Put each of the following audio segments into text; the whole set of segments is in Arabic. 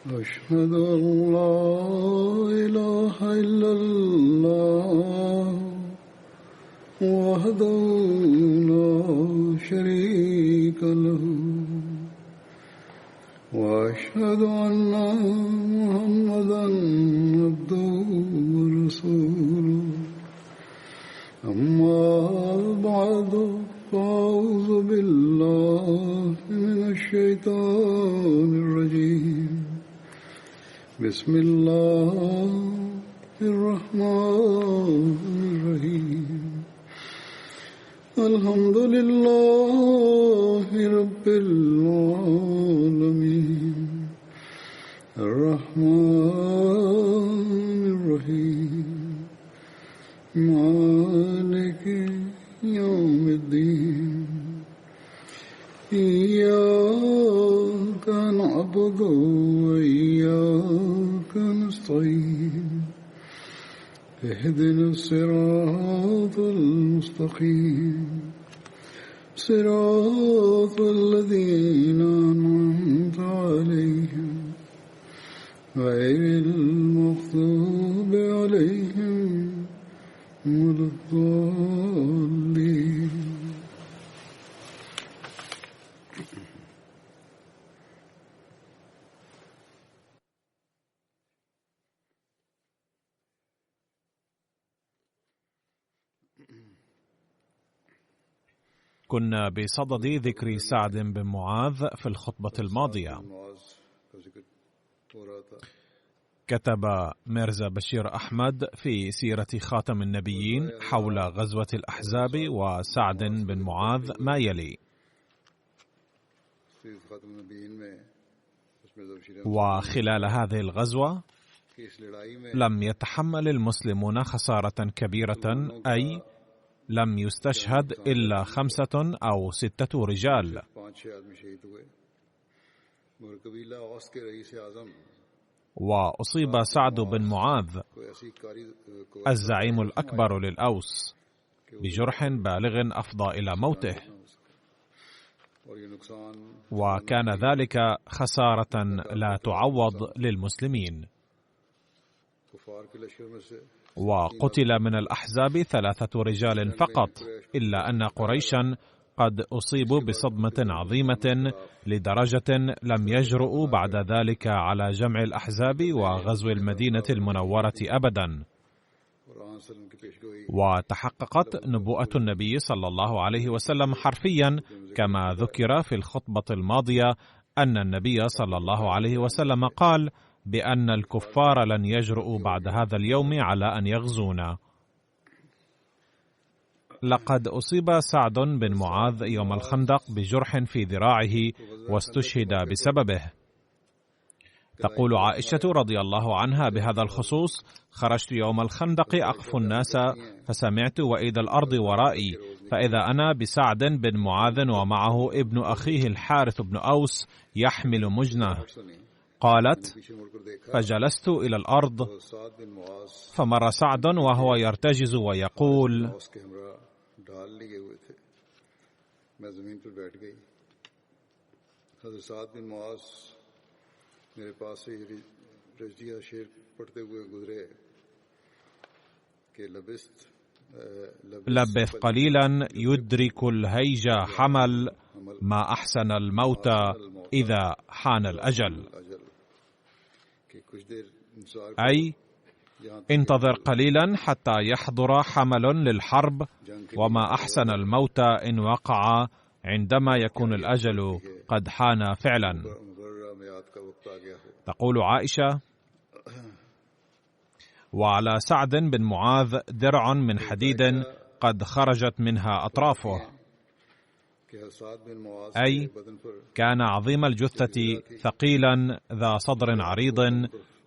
أشهد أن لا إله إلا الله وحده لا شريك له وأشهد أن محمدا عبده ورسوله أما بعد فأعوذ بالله من الشيطان الرجيم بسم الله الرحمن الرحيم الحمد لله رب العالمين الرحمن الرحيم مالك يوم الدين إياك نعبد وإياك نستعين اهدنا الصراط المستقيم صراط الذين أنعمت عليهم غير المغضوب عليهم ولا الضالين. كنا بصدد ذكر سعد بن معاذ في الخطبة الماضية. كتب ميرزا بشير أحمد في سيرة خاتم النبيين حول غزوة الأحزاب وسعد بن معاذ ما يلي: وخلال هذه الغزوة لم يتحمل المسلمون خسارة كبيرة، أي لم يستشهد إلا 5 أو 6 رجال، وأصيب سعد بن معاذ الزعيم الأكبر للأوس بجرح بالغ أفضى إلى موته، وكان ذلك خسارة لا تعوض للمسلمين. وقتل من الأحزاب 3 رجال فقط، إلا أن قريشا قد أصيبوا بصدمة عظيمة لدرجة لم يجرؤوا بعد ذلك على جمع الأحزاب وغزو المدينة المنورة أبدا. وتحققت نبوءة النبي صلى الله عليه وسلم حرفيا كما ذكر في الخطبة الماضية، أن النبي صلى الله عليه وسلم قال بأن الكفار لن يجرؤوا بعد هذا اليوم على أن يغزونا. لقد أصيب سعد بن معاذ يوم الخندق بجرح في ذراعه واستشهد بسببه. تقول عائشة رضي الله عنها بهذا الخصوص: خرجت يوم الخندق أقف الناس فسمعت وإذا الأرض ورائي، فإذا أنا بسعد بن معاذ ومعه ابن أخيه الحارث بن أوس يحمل مجنة. قالت: فجلست إلى الأرض فمر سعد وهو يرتجز ويقول: لبث قليلا يدرك الهيج حمل، ما أحسن الموت إذا حان الأجل. أي انتظر قليلا حتى يحضر حمل للحرب، وما أحسن الموت إن وقع عندما يكون الأجل قد حان فعلا. تقول عائشة: وعلى سعد بن معاذ درع من حديد قد خرجت منها أطرافه، أي كان عظيم الجثة ثقيلا ذا صدر عريض،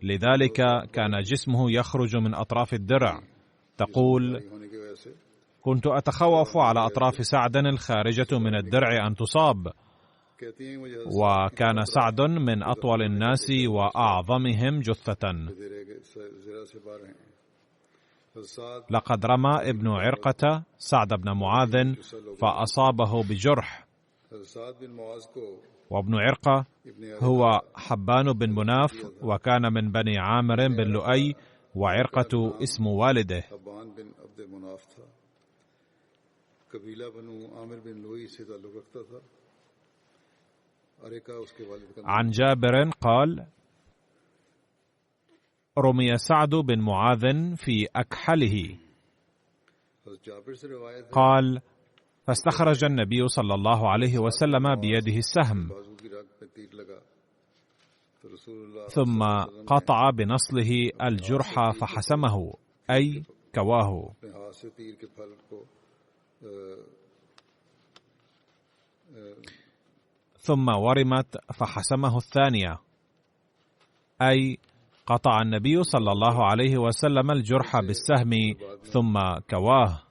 لذلك كان جسمه يخرج من أطراف الدرع. تقول: كنت أتخوف على أطراف سعد الخارجة من الدرع أن تصاب، وكان سعد من أطول الناس وأعظمهم جثة. لقد رمى ابن عرقة سعد بن معاذ فأصابه بجرح، وابن عرقة هو حبان بن مناف، وكان من بني عامر بن لؤي، وعرقة اسم والده. عن جابر قال: رمي سعد بن معاذ في أكحله، قال: فاستخرج النبي صلى الله عليه وسلم بيده السهم، ثم قطع بنصله الجرح فحسمه، أي كواه، ثم ورمت فحسمه الثانية، أي قطع النبي صلى الله عليه وسلم الجرح بالسهم ثم كواه.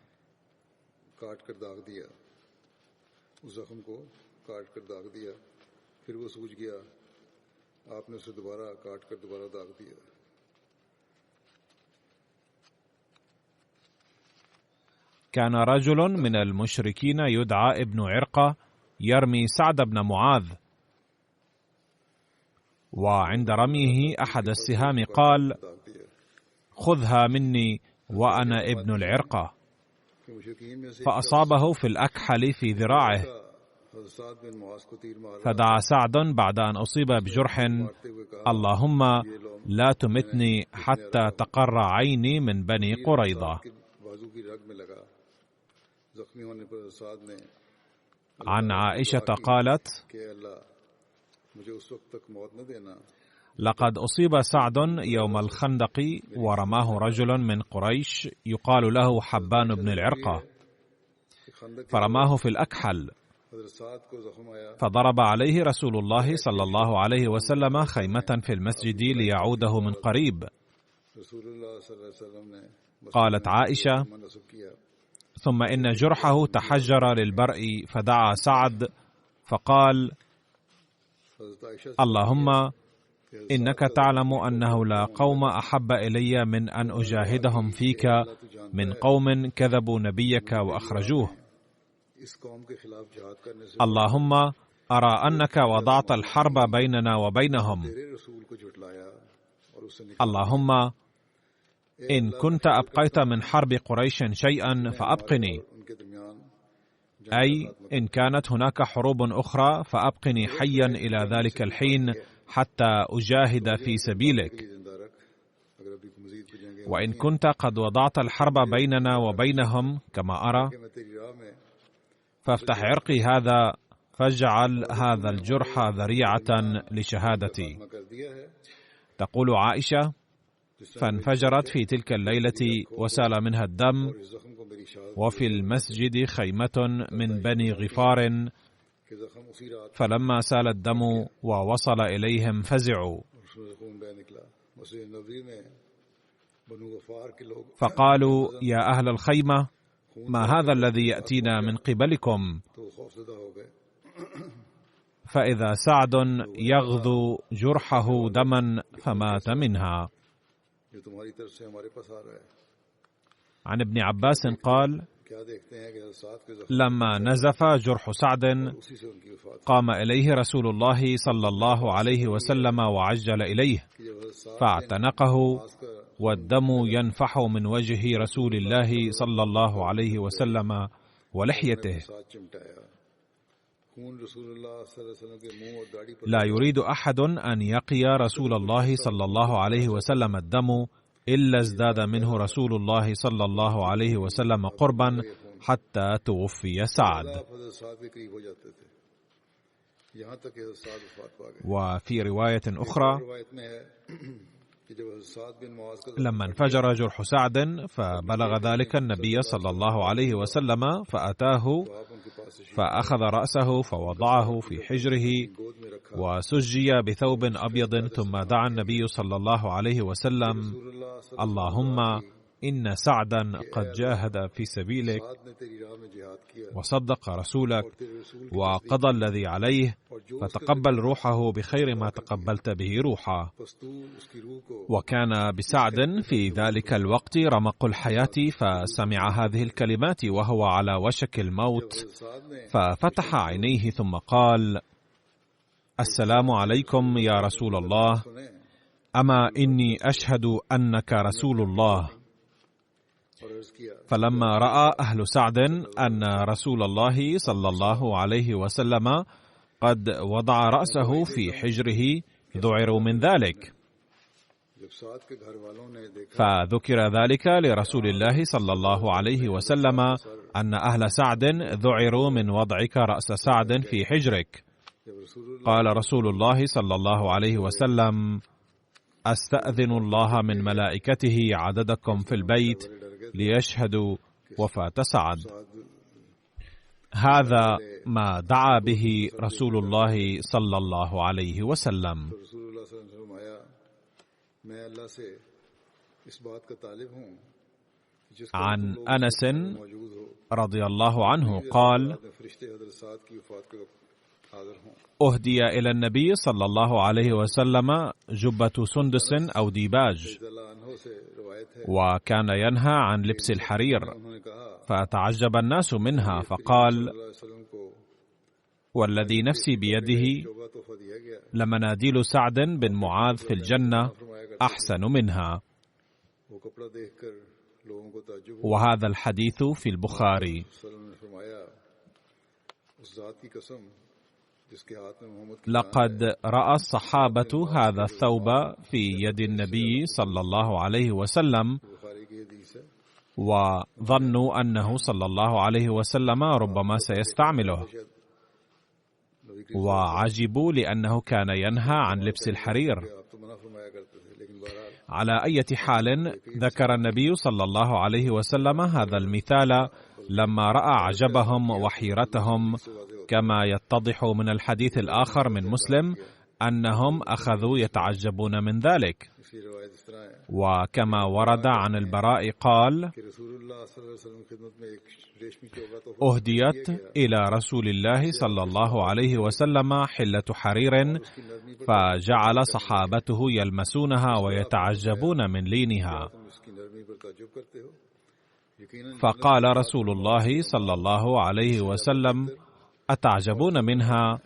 كان رجل من المشركين يدعى ابن عرقة يرمي سعد بن معاذ، وعند رميه أحد السهام قال: خذها مني وأنا ابن العرقة، فأصابه في الأكحل في ذراعه، فدعا سعد بعد أن أصيب بجرح: اللهم لا تمتني حتى تقر عيني من بني قريظة. عن عائشة قالت: لقد أصيب سعد يوم الخندق ورماه رجل من قريش يقال له حبان بن العرقة، فرماه في الأكحل، فضرب عليه رسول الله صلى الله عليه وسلم خيمة في المسجد ليعوده من قريب. قالت عائشة: ثم إن جرحه تحجر للبرء، فدعا سعد فقال: اللهم إنك تعلم أنه لا قوم أحب إلي من أن أجاهدهم فيك من قوم كذبوا نبيك وأخرجوه. اللهم أرى أنك وضعت الحرب بيننا وبينهم. اللهم إن كنت أبقيت من حرب قريش شيئا فأبقني، أي إن كانت هناك حروب أخرى فأبقني حيا إلى ذلك الحين حتى أجاهد في سبيلك، وإن كنت قد وضعت الحرب بيننا وبينهم كما أرى فافتح عرقي هذا، فاجعل هذا الجرح ذريعة لشهادتي. تقول عائشة: فانفجرت في تلك الليلة وسال منها الدم، وفي المسجد خيمة من بني غفار، فلما سال الدم ووصل إليهم فزعوا، فقالوا: يا أهل الخيمة، ما هذا الذي يأتينا من قبلكم؟ فإذا سعد يغذو جرحه دما فمات منها. عن ابن عباس قال: لما نزف جرح سعد قام إليه رسول الله صلى الله عليه وسلم وعجل إليه فاعتنقه، والدم ينفح من وجه رسول الله صلى الله عليه وسلم ولحيته. لا يريد أحد أن يقي رسول الله صلى الله عليه وسلم الدم إلا ازداد منه رسول الله صلى الله عليه وسلم قربا حتى توفي سعد. وفي رواية أخرى: لما انفجر جرح سعد فبلغ ذلك النبي صلى الله عليه وسلم فأتاه فأخذ رأسه فوضعه في حجره وسجي بثوب أبيض، ثم دعا النبي صلى الله عليه وسلم: اللهم إن سعدا قد جاهد في سبيلك وصدق رسولك وقضى الذي عليه، فتقبل روحه بخير ما تقبلت به روحه. وكان بسعد في ذلك الوقت رمق الحياة، فسمع هذه الكلمات وهو على وشك الموت، ففتح عينيه ثم قال: السلام عليكم يا رسول الله، أما إني أشهد أنك رسول الله. فلما رأى أهل سعد أن رسول الله صلى الله عليه وسلم قد وضع رأسه في حجره ذعروا من ذلك، فذكر ذلك لرسول الله صلى الله عليه وسلم أن أهل سعد ذعروا من وضعك رأس سعد في حجرك. قال رسول الله صلى الله عليه وسلم: أستأذن الله من ملائكته عددكم في البيت ليشهدوا وفاة سعد. هذا ما دعا به رسول الله صلى الله عليه وسلم. عن أنس رضي الله عنه قال: أهدي إلى النبي صلى الله عليه وسلم جبة سندس أو ديباج، وكان ينهى عن لبس الحرير، فتعجب الناس منها، فقال: والذي نفسي بيده لمناديل سعد بن معاذ في الجنة أحسن منها. وهذا الحديث في البخاري. لقد رأى الصحابة هذا الثوب في يد النبي صلى الله عليه وسلم، وظنوا أنه صلى الله عليه وسلم ربما سيستعمله، وعجبوا لأنه كان ينهى عن لبس الحرير. على أي حال، ذكر النبي صلى الله عليه وسلم هذا المثال لما رأى عجبهم وحيرتهم، كما يتضح من الحديث الآخر من مسلم أنهم أخذوا يتعجبون من ذلك. وكما ورد عن البراء قال: أهديت إلى رسول الله صلى الله عليه وسلم حلة حرير، فجعل صحابته يلمسونها ويتعجبون من لينها، فقال رسول الله صلى الله عليه وسلم: أتعجبون منها؟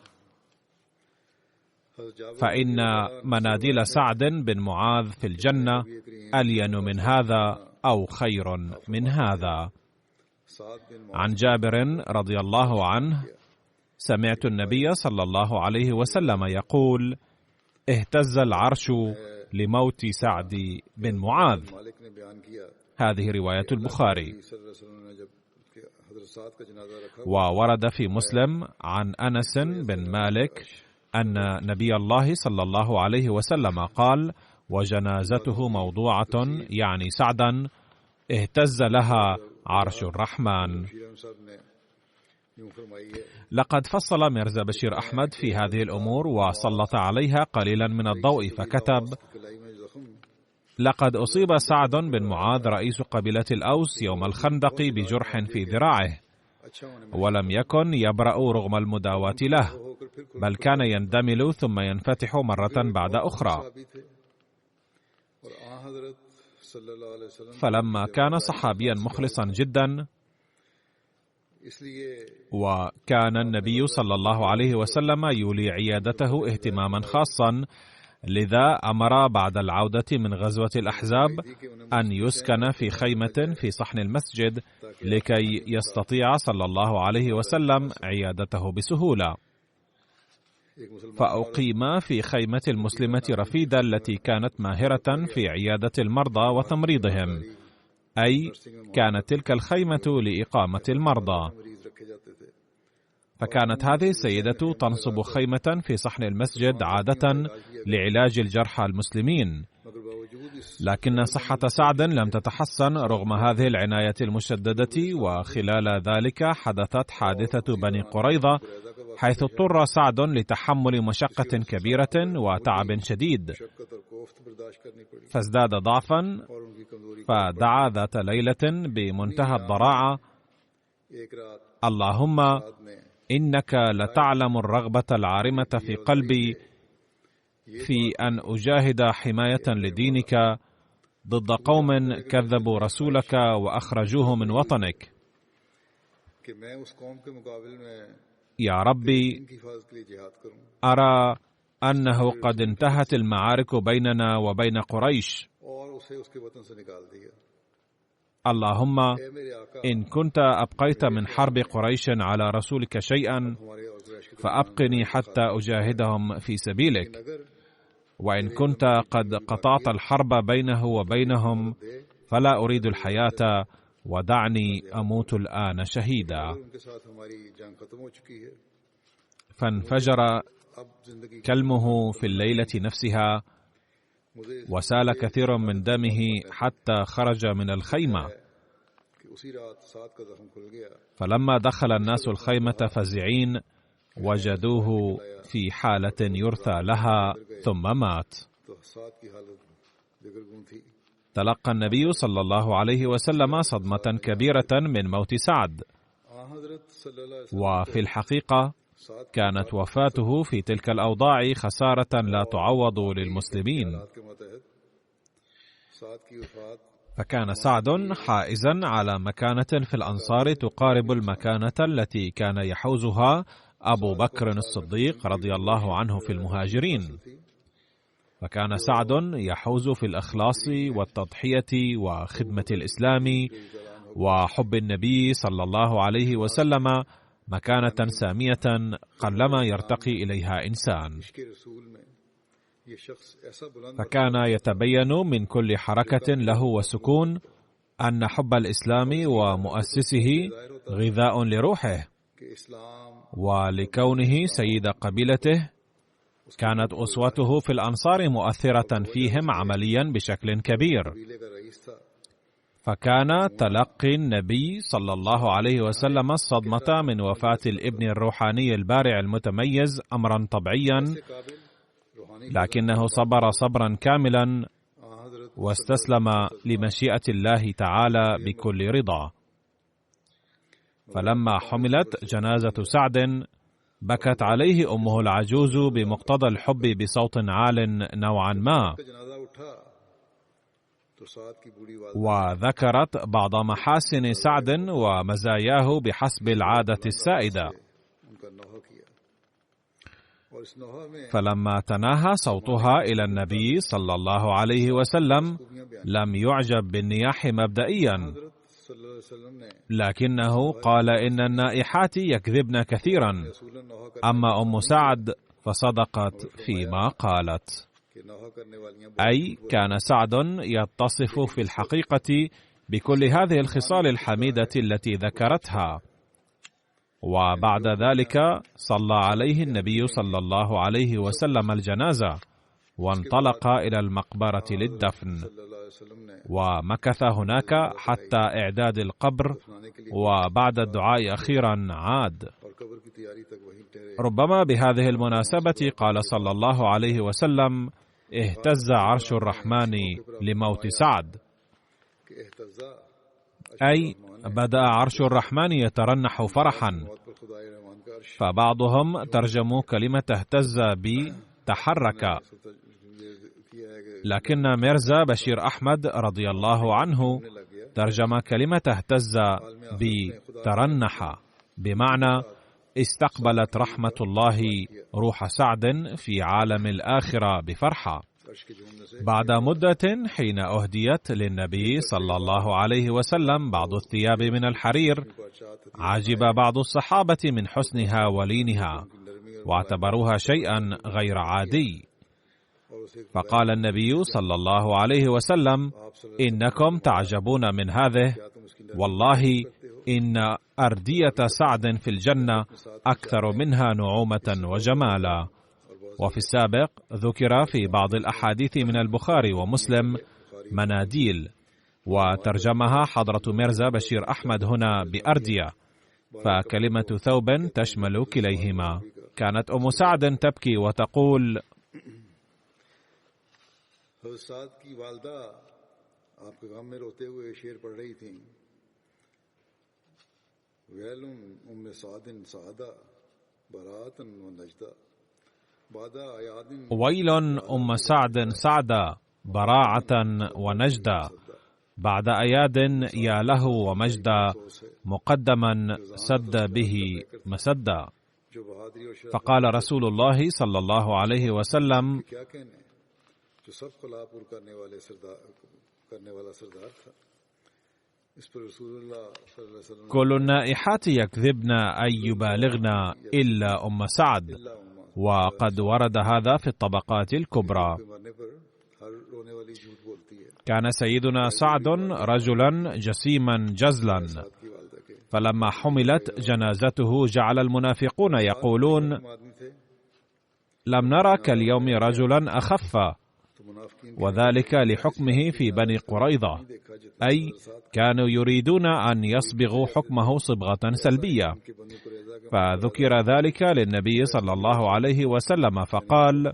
فإن مناديل سعد بن معاذ في الجنة ألين من هذا أو خير من هذا. عن جابر رضي الله عنه: سمعت النبي صلى الله عليه وسلم يقول: اهتز العرش لموت سعد بن معاذ. هذه رواية البخاري. وورد في مسلم عن أنس بن مالك أن نبي الله صلى الله عليه وسلم قال: وجنازته موضوعة، يعني سعدا، اهتز لها عرش الرحمن. لقد فصل ميرزا بشير أحمد في هذه الأمور وسلط عليها قليلا من الضوء، فكتب: لقد أصيب سعد بن معاذ رئيس قبيلة الأوس يوم الخندق بجرح في ذراعه، ولم يكن يبرأ رغم المداواة له، بل كان يندمل ثم ينفتح مرة بعد أخرى. فلما كان صحابيا مخلصا جدا، وكان النبي صلى الله عليه وسلم يولي عيادته اهتماما خاصا، لذا أمر بعد العودة من غزوة الأحزاب أن يسكن في خيمة في صحن المسجد لكي يستطيع صلى الله عليه وسلم عيادته بسهولة. فأقيم في خيمة المسلمة رفيدة التي كانت ماهرة في عيادة المرضى وتمريضهم، أي كانت تلك الخيمة لإقامة المرضى. فكانت هذه السيدة تنصب خيمة في صحن المسجد عادة لعلاج الجرحى المسلمين، لكن صحة سعد لم تتحسن رغم هذه العناية المشددة. وخلال ذلك حدثت حادثة بني قريظة، حيث اضطر سعد لتحمل مشقة كبيرة وتعب شديد، فازداد ضعفا، فدعا ذات ليلة بمنتهى الضراعة: اللهم إنك لتعلم الرغبة العارمة في قلبي في أن أجاهد حماية لدينك ضد قوم كذبوا رسولك وأخرجوه من وطنك. يا ربي، أرى أنه قد انتهت المعارك بيننا وبين قريش. اللهم إن كنت أبقيت من حرب قريش على رسولك شيئا فأبقني حتى أجاهدهم في سبيلك، وإن كنت قد قطعت الحرب بينه وبينهم فلا أريد الحياة، ودعني أموت الآن شهيدا. فانفجر كلمه في الليلة نفسها، وسال كثير من دمه حتى خرج من الخيمة. فلما دخل الناس الخيمة فزعين وجدوه في حالة يرثى لها ثم مات. تلقى النبي صلى الله عليه وسلم صدمة كبيرة من موت سعد، وفي الحقيقة كانت وفاته في تلك الأوضاع خسارة لا تعوض للمسلمين. فكان سعد حائزا على مكانة في الأنصار تقارب المكانة التي كان يحوزها أبو بكر الصديق رضي الله عنه في المهاجرين. فكان سعد يحوز في الإخلاص والتضحية وخدمة الإسلام وحب النبي صلى الله عليه وسلم مكانة سامية قلما يرتقي إليها إنسان. فكان يتبين من كل حركة له وسكون أن حب الإسلام ومؤسسه غذاء لروحه، ولكونه سيد قبيلته كانت أسوته في الأنصار مؤثرة فيهم عمليا بشكل كبير. فكان تلقي النبي صلى الله عليه وسلم الصدمة من وفاة الابن الروحاني البارع المتميز أمرا طبيعيا، لكنه صبر صبرا كاملا واستسلم لمشيئة الله تعالى بكل رضا. فلما حملت جنازة سعد بكت عليه أمه العجوز بمقتضى الحب بصوت عال نوعا ما، وذكرت بعض محاسن سعد ومزاياه بحسب العادة السائدة. فلما تناهى صوتها إلى النبي صلى الله عليه وسلم لم يعجب بالنياح مبدئيا، لكنه قال إن النائحات يكذبن كثيرا، أما أم سعد فصدقت فيما قالت. أي كان سعد يتصف في الحقيقة بكل هذه الخصال الحميدة التي ذكرتها. وبعد ذلك صلى عليه النبي صلى الله عليه وسلم الجنازة وانطلق إلى المقبرة للدفن، ومكث هناك حتى إعداد القبر، وبعد الدعاء أخيرا عاد. ربما بهذه المناسبة قال صلى الله عليه وسلم: اهتز عرش الرحمن لموت سعد، أي بدأ عرش الرحمن يترنح فرحا. فبعضهم ترجموا كلمة اهتز بتحرك، لكن ميرزا بشير أحمد رضي الله عنه ترجم كلمة اهتز بترنح، بمعنى استقبلت رحمة الله روح سعد في عالم الآخرة بفرحة. بعد مدة حين أهديت للنبي صلى الله عليه وسلم بعض الثياب من الحرير، عجب بعض الصحابة من حسنها ولينها واعتبروها شيئا غير عادي. فقال النبي صلى الله عليه وسلم: إنكم تعجبون من هذه، والله إن أردية سعد في الجنة أكثر منها نعومة وجمالا. وفي السابق ذكر في بعض الأحاديث من البخاري ومسلم مناديل، وترجمها حضرة ميرزا بشير أحمد هنا بأردية، فكلمة ثوب تشمل كليهما. كانت أم سعد تبكي وتقول: ويل أم سعد سعدا براعة ونجدا، بعد أياد يا له ومجدا، مقدما سد به مسدا. فقال رسول الله صلى الله عليه وسلم: كل النائحات يكذبن أن يبالغن إلا أم سعد، وقد ورد هذا في الطبقات الكبرى. كان سيدنا سعد رجلا جسيما جزلا، فلما حملت جنازته جعل المنافقون يقولون: لم نرى كاليوم رجلا أخف، وذلك لحكمه في بني قريظة، أي كانوا يريدون أن يصبغوا حكمه صبغة سلبية. فذكر ذلك للنبي صلى الله عليه وسلم فقال: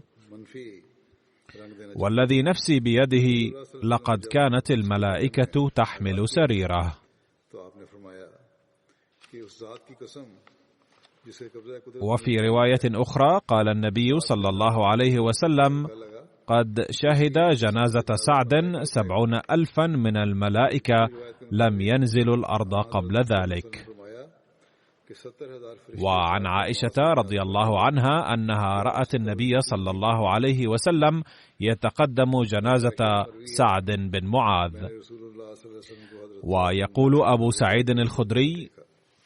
والذي نفسي بيده لقد كانت الملائكة تحمل سريره. وفي رواية أخرى قال النبي صلى الله عليه وسلم: قد شهد جنازة سعد 70,000 من الملائكة لم ينزلوا الأرض قبل ذلك. وعن عائشة رضي الله عنها أنها رأت النبي صلى الله عليه وسلم يتقدم جنازة سعد بن معاذ. ويقول أبو سعيد الخدري: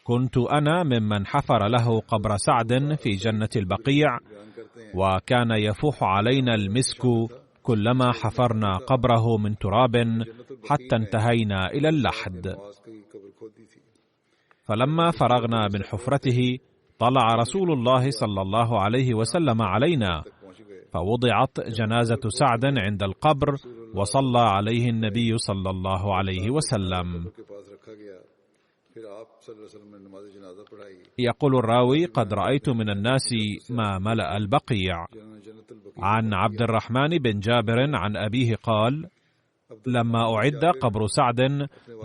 كنت أنا ممن حفر له قبر سعد في جنة البقيع، وكان يفوح علينا المسك كلما حفرنا قبره من تراب حتى انتهينا إلى اللحد. فلما فرغنا من حفرته طلع رسول الله صلى الله عليه وسلم علينا، فوضعت جنازة سعد عند القبر وصلى عليه النبي صلى الله عليه وسلم. يقول الراوي: قد رأيت من الناس ما ملأ البقيع. عن عبد الرحمن بن جابر عن أبيه قال: لما أعد قبر سعد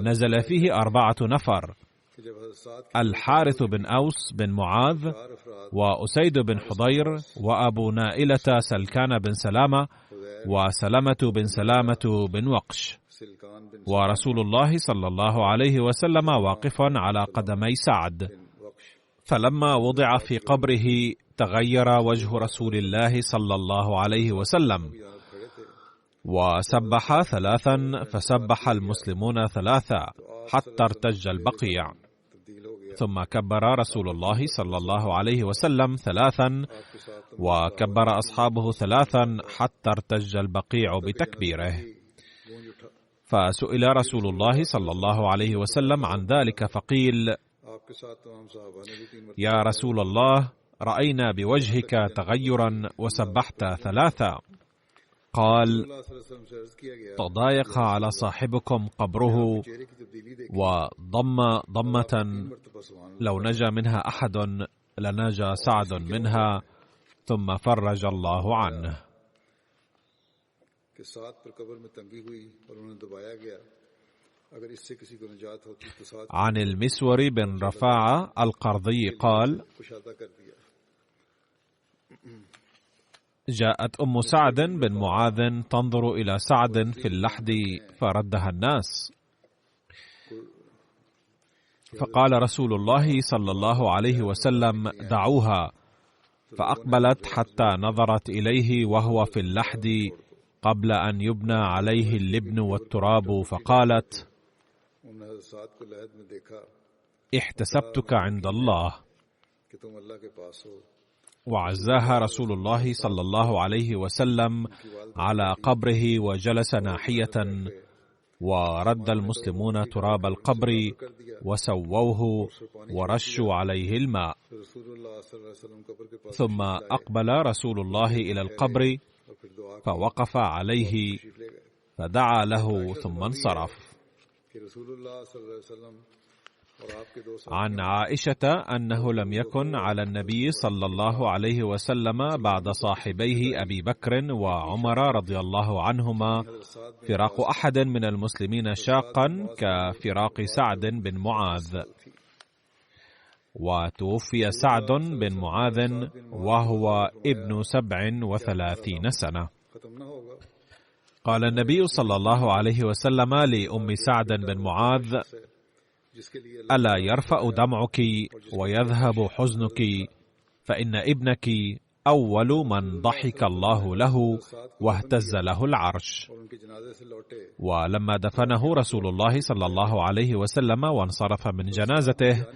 نزل فيه 4 نفر: الحارث بن أوس بن معاذ، وأسيد بن حضير، وأبو نائلة سلكان بن سلامة، وسلمة بن سلامة بن وقش، ورسول الله صلى الله عليه وسلم واقف على قدمي سعد. فلما وضع في قبره تغير وجه رسول الله صلى الله عليه وسلم، وسبح 3 فسبح المسلمون 3 حتى ارتج البقيع، ثم كبر رسول الله صلى الله عليه وسلم 3 وكبر أصحابه 3 حتى ارتج البقيع بتكبيره. فسئل رسول الله صلى الله عليه وسلم عن ذلك فقيل: يا رسول الله، رأينا بوجهك تغيرا وسبحت 3. قال: تضايق على صاحبكم قبره وضم ضمة لو نجا منها أحد لنجا سعد منها، ثم فرج الله عنه. عن المسور بن رفاعة القرظي قال: جاءت أم سعد بن معاذ تنظر إلى سعد في اللحد فردها الناس، فقال رسول الله صلى الله عليه وسلم: دعوها. فأقبلت حتى نظرت إليه وهو في اللحد قبل أن يبنى عليه اللبن والتراب، فقالت: احتسبتك عند الله. وعزاها رسول الله صلى الله عليه وسلم على قبره وجلس ناحية، ورد المسلمون تراب القبر وسووه ورشوا عليه الماء. ثم أقبل رسول الله إلى القبر فوقف عليه فدعا له ثم انصرف. عن عائشة أنه لم يكن على النبي صلى الله عليه وسلم بعد صاحبيه أبي بكر وعمر رضي الله عنهما فراق أحد من المسلمين شاقا كفراق سعد بن معاذ. وتوفي سعد بن معاذ وهو ابن 37 سنة. قال النبي صلى الله عليه وسلم لأم سعد بن معاذ: ألا يرفع دمعك ويذهب حزنك فإن ابنك أول من ضحك الله له واهتز له العرش. ولما دفنه رسول الله صلى الله عليه وسلم وانصرف من جنازته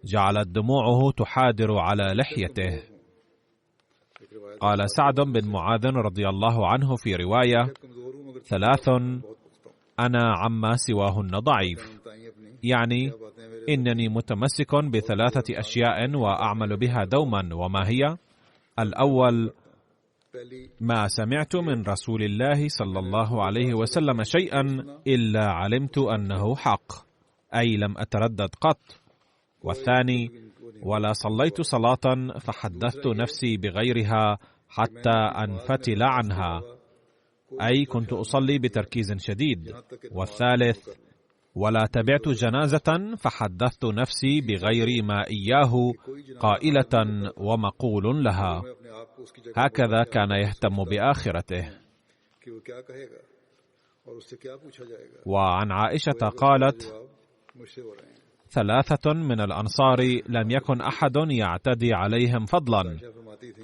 جعلت دموعه تحادر على لحيته. قال سعد بن معاذ رضي الله عنه في رواية: 3 أنا عما سواهن ضعيف، يعني إنني متمسك ب3 أشياء وأعمل بها دوما، وما هي؟ الأول: ما سمعت من رسول الله صلى الله عليه وسلم شيئا إلا علمت أنه حق، أي لم أتردد قط. والثاني: ولا صليت صلاة فحدثت نفسي بغيرها حتى أنفتل عنها، أي كنت أصلي بتركيز شديد. والثالث: ولا تبعت جنازة فحدثت نفسي بغير ما إياه قائلة ومقول لها. هكذا كان يهتم بآخرته. وعن عائشة قالت: 3 من الأنصار لم يكن أحد يعتدي عليهم فضلا،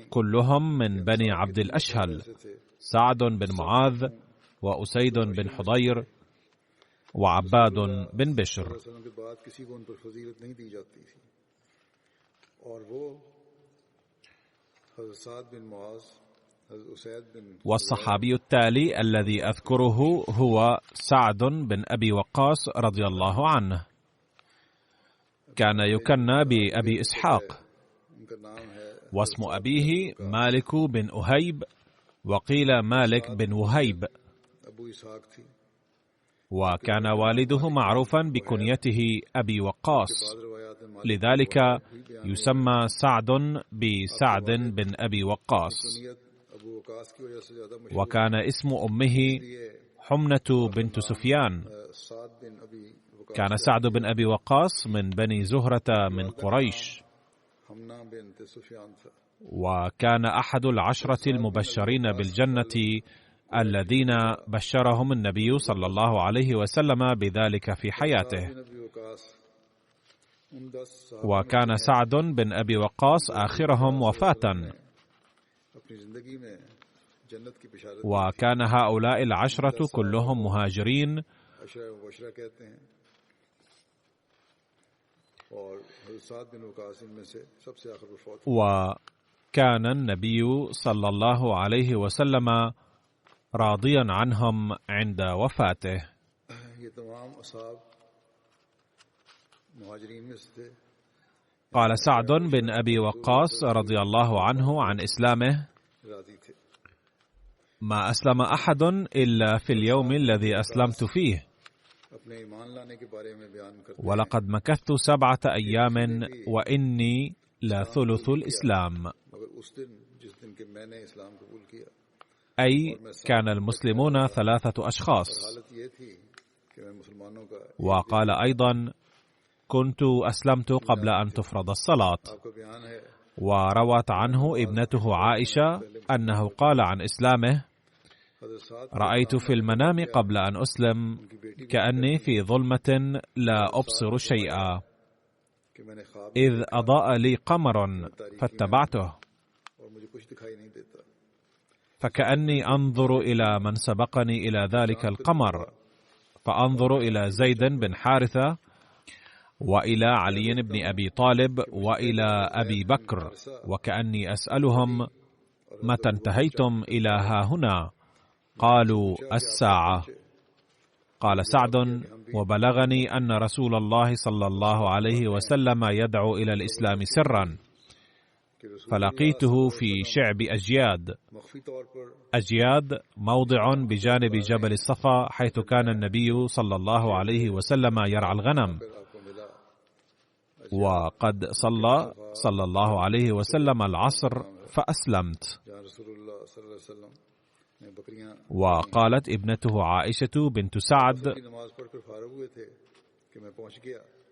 كلهم من بني عبد الأشهل: سعد بن معاذ، وأسيد بن حضير، وعباد بن بشر. والصحابي التالي الذي أذكره هو سعد بن أبي وقاص رضي الله عنه، كان يكنى بأبي إسحاق، واسم أبيه مالك بن أهيب، وقيل مالك بن وهيب، وكان والده معروفا بكنيته أبي وقاص، لذلك يسمى سعد بسعد بن أبي وقاص. وكان اسم أمه حمنة بنت سفيان. كان سعد بن أبي وقاص من بني زهرة من قريش، وكان أحد 10 المبشرين بالجنة الذين بشرهم النبي صلى الله عليه وسلم بذلك في حياته. وكان سعد بن أبي وقاص آخرهم وفاة. وكان هؤلاء 10 كلهم مهاجرين، وكان النبي صلى الله عليه وسلم راضيا عنهم عند وفاته. قال سعد بن أبي وقاص رضي الله عنه عن إسلامه: ما أسلم أحد إلا في اليوم الذي أسلمت فيه، ولقد مكثت 7 أيام وإني لثلث الإسلام. أي كان المسلمون 3 أشخاص. وقال أيضا: كنت أسلمت قبل أن تفرض الصلاة. وروت عنه ابنته عائشة أنه قال عن إسلامه: رأيت في المنام قبل أن أسلم كأني في ظلمة لا أبصر شيئا، إذ أضاء لي قمر فاتبعته، فكأني أنظر إلى من سبقني إلى ذلك القمر، فأنظر إلى زيد بن حارثة، وإلى علي بن أبي طالب، وإلى أبي بكر، وكأني أسألهم: متى انتهيتم إلى ها هنا؟ قالوا: الساعة. قال سعد: وبلغني أن رسول الله صلى الله عليه وسلم يدعو إلى الإسلام سرا، فلقيته في شعب أجياد. أجياد موضع بجانب جبل الصفا، حيث كان النبي صلى الله عليه وسلم يرعى الغنم. وقد صلى الله عليه وسلم العصر فأسلمت. وقالت ابنته عائشة بنت سعد: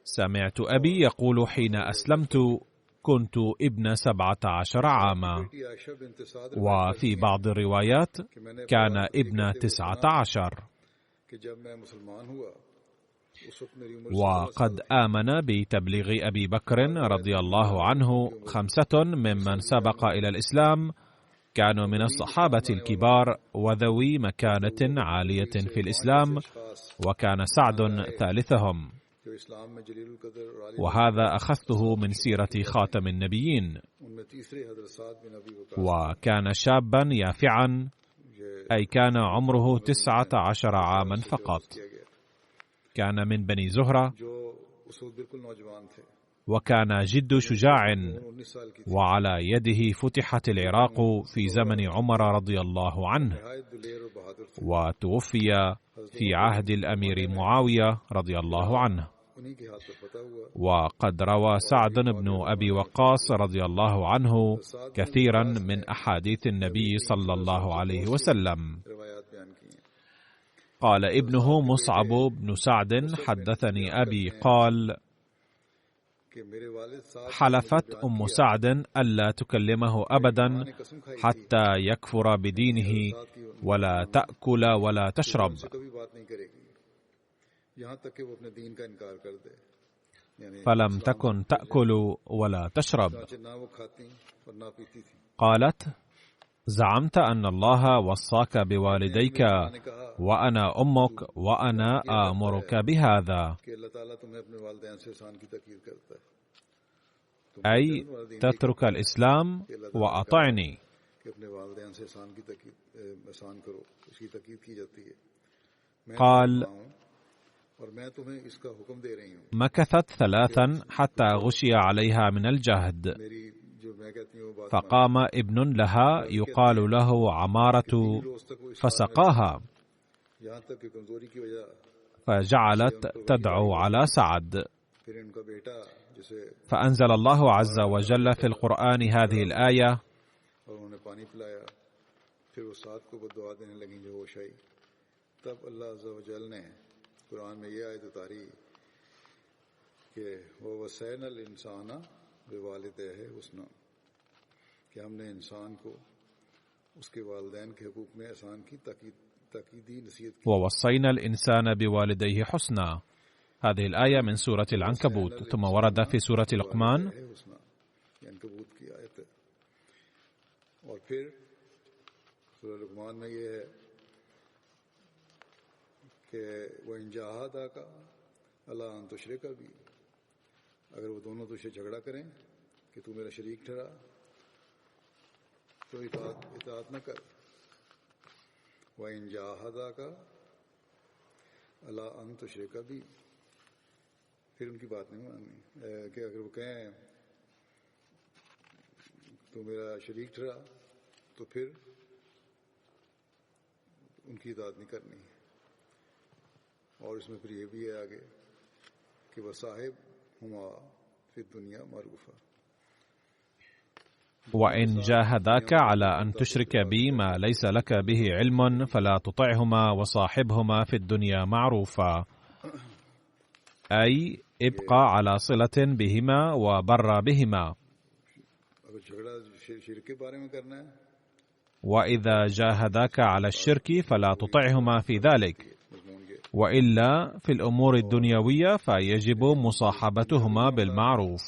سمعت أبي يقول حين أسلمت كنت ابن 17 عاما، وفي بعض الروايات كان ابن 19. وقد آمن بتبليغ أبي بكر رضي الله عنه 5 ممن سبق إلى الإسلام كانوا من الصحابة الكبار وذوي مكانة عالية في الإسلام، وكان سعد ثالثهم، وهذا أخذته من سيرة خاتم النبيين. وكان شابا يافعا، أي كان عمره 19 عاما فقط. كان من بني زهرة، وكان جد شجاع، وعلى يده فتحت العراق في زمن عمر رضي الله عنه، وتوفي في عهد الأمير معاوية رضي الله عنه. وقد روى سعد بن أبي وقاص رضي الله عنه كثيرا من أحاديث النبي صلى الله عليه وسلم. قال ابنه مصعب بن سعد: حدثني أبي قال: حلفت أم سعد ألا تكلمه أبدا حتى يكفر بدينه ولا تأكل ولا تشرب. فلم تكن تأكل ولا تشرب. قالت: زعمت أن الله وصاك بوالديك وأنا أمك وأنا آمرك بهذا، أي تترك الإسلام وأطعني. قال: مكثت 3 حتى غشي عليها من الجهد، فقام ابن لها يقال له عمارة فسقاها، فجعلت تدعو على سعد. فأنزل الله عز وجل في القرآن هذه الآية: قرآن میں یہ آیت اتاری کہ وہ وصینا الانسان بوالدیہ حسنا، کہ ہم نے انسان کو اس کے والدین کے حقوق میں احسان کی تاکیدی نصیحت کی. ووصينا الإنسان بوالديه حسنا. هذه الآية من سورة العنكبوت، ثم ورد في سورة لقمان. عنکبوت کی آیت ہے. اور پھر سورہ لقمان میں یہ ہے کہ وَإِن جَاهَدَاكَ عَلَىٰ أَن تُشْرِكَ بِي، اگر وہ دونوں تجھ سے جھگڑا کریں کہ تو میرا شریک ٹھہرا تو اطاعت نہ کر. وَإِن جَاهَدَاكَ عَلَىٰ أَن تُشْرِكَ بِي، پھر ان کی بات نہیں ماننی، کہ اگر وہ کہیں تو میرا شریک ٹھہرا تو پھر ان کی اطاعت نہیں کرنی. اور اس میں پھر یہ بھی ہے آگے کہ وصاحب ہما فی الدنیا معروفا. وإن جاهداك على أن تشرك بي ما ليس لك به علم فلا تطعهما وصاحبهما في الدنيا معروفا، أي ابقى على صلة بهما وبر بهما. وإذا جاهداك على الشرك فلا تطعهما في ذلك، وإلا في الأمور الدنيوية فيجب مصاحبتهما بالمعروف.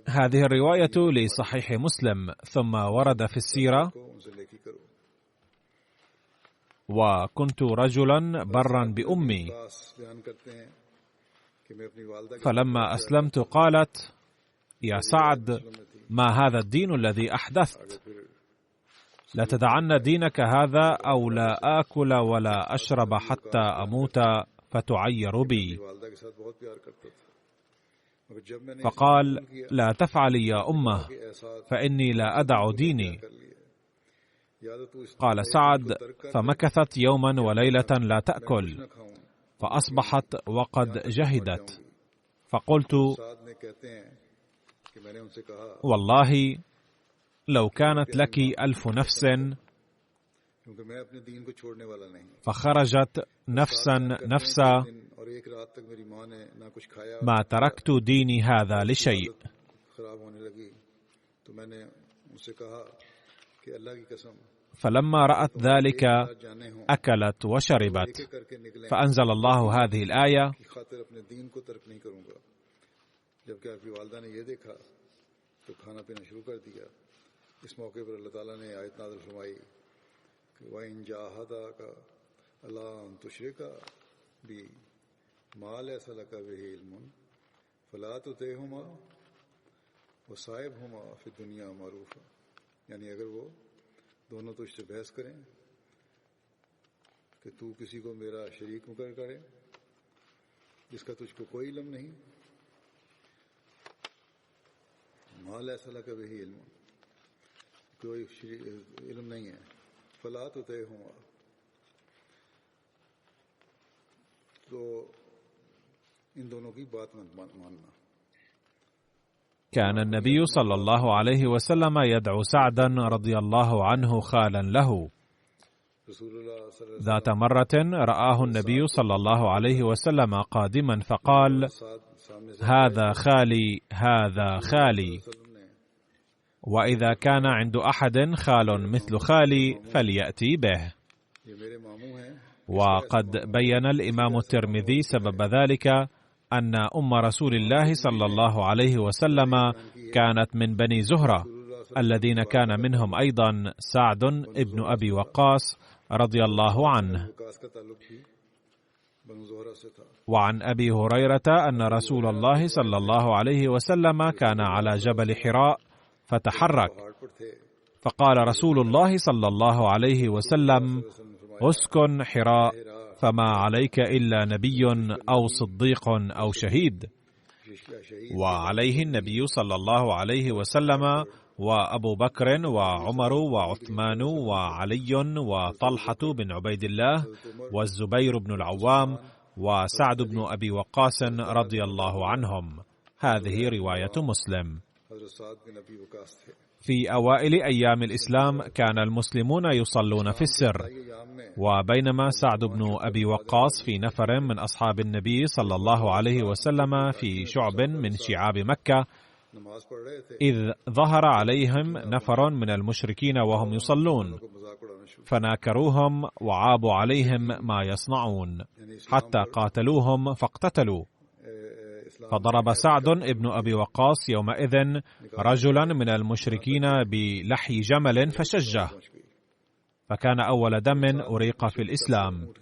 هذه الرواية لصحيح مسلم. ثم ورد في السيرة: وكنت رجلا برا بأمي، فلما أسلمت قالت: يا سعد، ما هذا الدين الذي أحدثت؟ لتدعن دينك هذا أو لا آكل ولا أشرب حتى أموت فتعير بي. فقال: لا تفعلي يا أمه، فإني لا أدع ديني. قال سعد: فمكثت يوما وليلة لا تأكل، فأصبحت وقد جهدت. فقلت: والله لو كانت لك 1000 نفس، فخرجت نفسا نفسا، ما تركت ديني هذا لشيء. فلما رأت ذلك أكلت وشربت، فأنزل الله هذه الآية: यानी अगर वो दोनों तुझसे बहस करें कि तू किसी को मेरा शरीक मुकर करे जिसका तुझको कोई इल्म नहीं, माल ऐसा लगा वही इल्म, कोई इल्म नहीं है, फला तो तय हुआ, तो इन दोनों की बात मत मानना। كان النبي صلى الله عليه وسلم يدعو سعدا رضي الله عنه خالا له. ذات مرة رآه النبي صلى الله عليه وسلم قادما فقال: هذا خالي هذا خالي، وإذا كان عند أحد خال مثل خالي فليأتي به. وقد بين الإمام الترمذي سبب ذلك أن أم رسول الله صلى الله عليه وسلم كانت من بني زهرة، الذين كان منهم أيضا سعد ابن أبي وقاص رضي الله عنه. وعن أبي هريرة أن رسول الله صلى الله عليه وسلم كان على جبل حراء فتحرك، فقال رسول الله صلى الله عليه وسلم: اسكن حراء، فما عليك إلا نبي أو صديق أو شهيد. وعليه النبي صلى الله عليه وسلم وأبو بكر وعمر وعثمان وعلي وطلحة بن عبيد الله والزبير بن العوام وسعد بن أبي وقاص رضي الله عنهم. هذه رواية مسلم. في أوائل أيام الإسلام كان المسلمون يصلون في السر، وبينما سعد بن أبي وقاص في نفر من أصحاب النبي صلى الله عليه وسلم في شعب من شعاب مكة، إذ ظهر عليهم نفر من المشركين وهم يصلون، فناكروهم وعابوا عليهم ما يصنعون حتى قاتلوهم فاقتتلوا. فضرب سعد ابن أبي وقاص يومئذ رجلا من المشركين بلحي جمل فشجه، فكان أول دم أريق في الإسلام.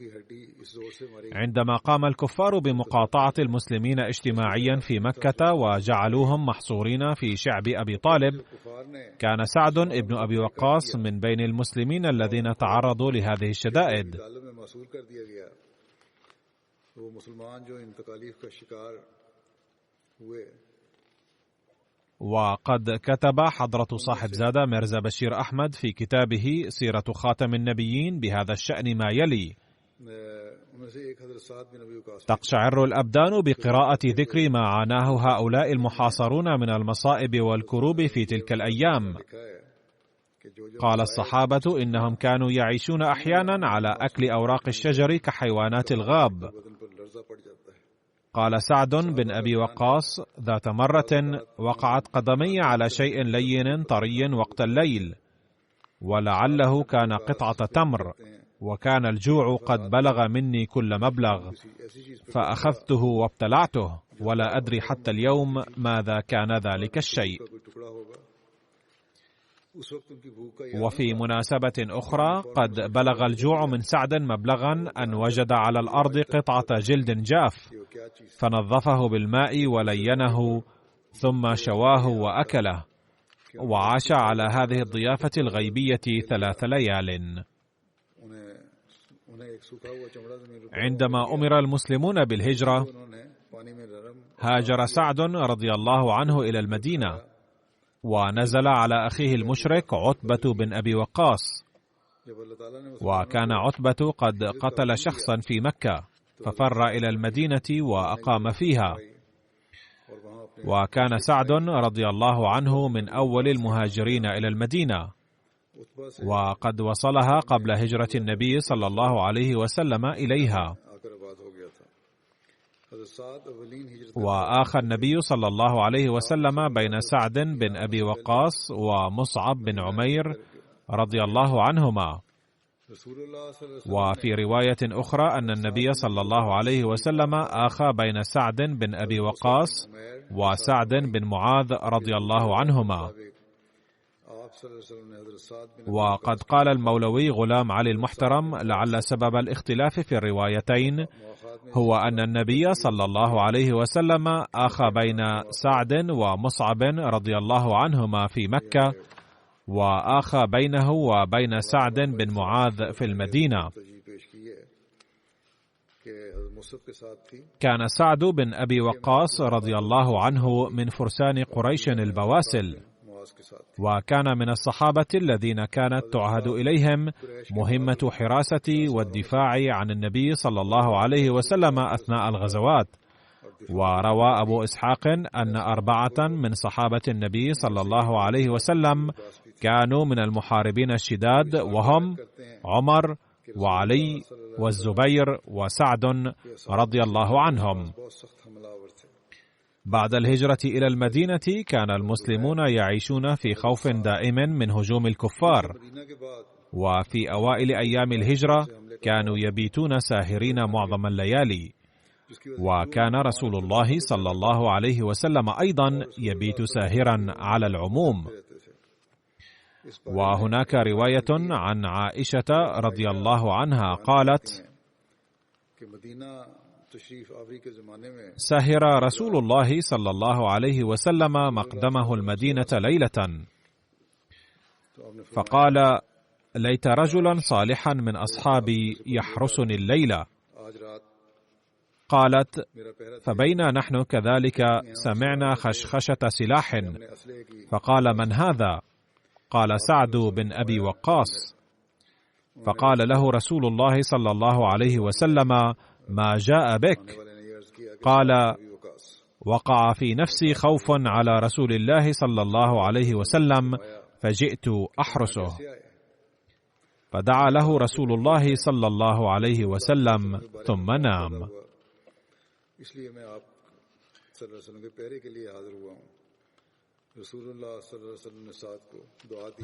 عندما قام الكفار بمقاطعة المسلمين اجتماعيا في مكة وجعلوهم محصورين في شعب أبي طالب، كان سعد ابن أبي وقاص من بين المسلمين الذين تعرضوا لهذه الشدائد. وقد كتب حضرة صاحب زادة ميرزا بشير أحمد في كتابه سيرة خاتم النبيين بهذا الشأن ما يلي: تقشعر الأبدان بقراءة ذكر ما عاناه هؤلاء المحاصرون من المصائب والكروب في تلك الأيام. قال الصحابة إنهم كانوا يعيشون أحيانا على أكل أوراق الشجر كحيوانات الغاب. قال سعد بن أبي وقاص: ذات مرة وقعت قدمي على شيء لين طري وقت الليل، ولعله كان قطعة تمر، وكان الجوع قد بلغ مني كل مبلغ، فأخذته وابتلعته، ولا أدري حتى اليوم ماذا كان ذلك الشيء. وفي مناسبة أخرى قد بلغ الجوع من سعد مبلغا أن وجد على الأرض قطعة جلد جاف، فنظفه بالماء ولينه ثم شواه وأكله، وعاش على هذه الضيافة الغيبية 3 ليال. عندما أمر المسلمون بالهجرة، هاجر سعد رضي الله عنه إلى المدينة، ونزل على أخيه المشرك عتبة بن أبي وقاص. وكان عتبة قد قتل شخصا في مكة، ففر إلى المدينة وأقام فيها. وكان سعد رضي الله عنه من أول المهاجرين إلى المدينة، وقد وصلها قبل هجرة النبي صلى الله عليه وسلم إليها. وآخى النبي صلى الله عليه وسلم بين سعد بن أبي وقاص ومصعب بن عمير رضي الله عنهما. وفي رواية أخرى أن النبي صلى الله عليه وسلم آخى بين سعد بن أبي وقاص وسعد بن معاذ رضي الله عنهما. وقد قال المولوي غلام علي المحترم: لعل سبب الاختلاف في الروايتين هو أن النبي صلى الله عليه وسلم آخى بين سعد ومصعب رضي الله عنهما في مكة، وآخى بينه وبين سعد بن معاذ في المدينة. كان سعد بن أبي وقاص رضي الله عنه من فرسان قريش البواسل، وكان من الصحابة الذين كانت تعهد إليهم مهمة حراسة والدفاع عن النبي صلى الله عليه وسلم أثناء الغزوات. وروى أبو إسحاق أن 4 من صحابة النبي صلى الله عليه وسلم كانوا من المحاربين الشداد، وهم عمر وعلي والزبير وسعد رضي الله عنهم. بعد الهجرة إلى المدينة كان المسلمون يعيشون في خوف دائم من هجوم الكفار، وفي أوائل أيام الهجرة كانوا يبيتون ساهرين معظم الليالي، وكان رسول الله صلى الله عليه وسلم أيضا يبيت ساهرا على العموم. وهناك رواية عن عائشة رضي الله عنها قالت: سهر رسول الله صلى الله عليه وسلم مقدمه المدينة ليلة، فقال: ليت رجلا صالحا من أصحابي يحرسني الليلة. قالت: فبينا نحن كذلك سمعنا خشخشة سلاح، فقال: من هذا؟ قال: سعد بن أبي وقاص. فقال له رسول الله صلى الله عليه وسلم: ما جاء بك؟ قال: وقع في نفسي خوف على رسول الله صلى الله عليه وسلم فجئت أحرسه. فدعا له رسول الله صلى الله عليه وسلم ثم نام.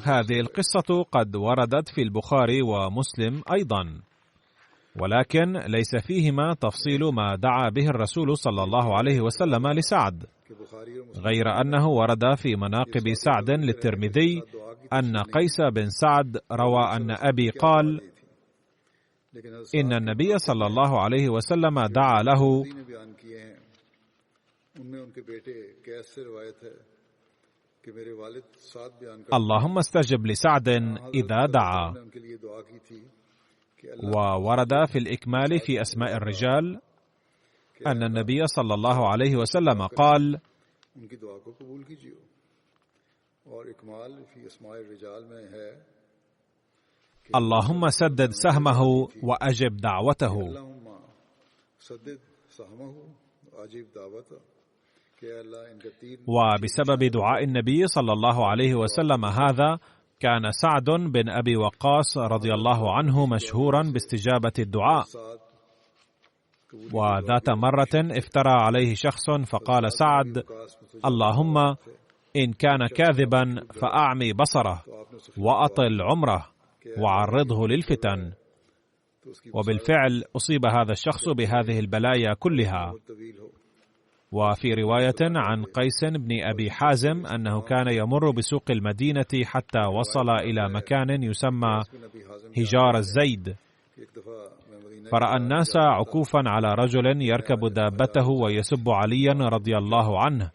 هذه القصة قد وردت في البخاري ومسلم أيضا، ولكن ليس فيهما تفصيل ما دعا به الرسول صلى الله عليه وسلم لسعد، غير أنه ورد في مناقب سعد للترمذي أن قيس بن سعد روى أن أبي قال: إن النبي صلى الله عليه وسلم دعا له: اللهم استجب لسعد إذا دعا. وورد في الإكمال في أسماء الرجال أن النبي صلى الله عليه وسلم قال: اللهم سدد سهمه وأجب دعوته. وبسبب دعاء النبي صلى الله عليه وسلم هذا كان سعد بن أبي وقاص رضي الله عنه مشهورا باستجابة الدعاء. وذات مرة افترى عليه شخص فقال سعد: اللهم إن كان كاذبا فأعمي بصره وأطل عمره وعرضه للفتن. وبالفعل أصيب هذا الشخص بهذه البلايا كلها. وفي رواية عن قيس بن أبي حازم أنه كان يمر بسوق المدينة حتى وصل إلى مكان يسمى هجار الزيد، فرأى الناس عكوفا على رجل يركب دابته ويسب عليا رضي الله عنه،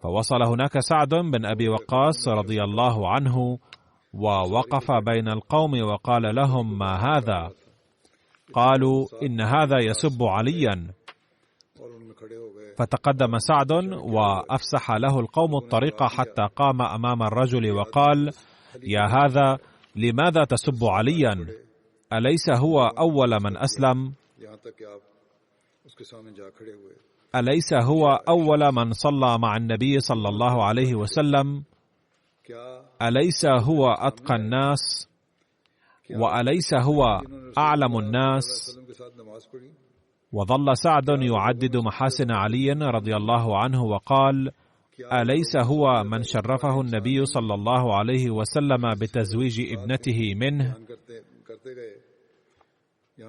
فوصل هناك سعد بن أبي وقاص رضي الله عنه ووقف بين القوم وقال لهم: ما هذا؟ قالوا: إن هذا يسب عليا. فتقدم سعد وأفسح له القوم الطريق حتى قام أمام الرجل وقال: يا هذا، لماذا تسب عليا؟ أليس هو أول من أسلم؟ أليس هو أول من صلى مع النبي صلى الله عليه وسلم؟ أليس هو أتقى الناس؟ وأليس هو أعلم الناس؟ وظل سعد يعدد محاسن علي رضي الله عنه وقال: أليس هو من شرفه النبي صلى الله عليه وسلم بتزويج ابنته منه؟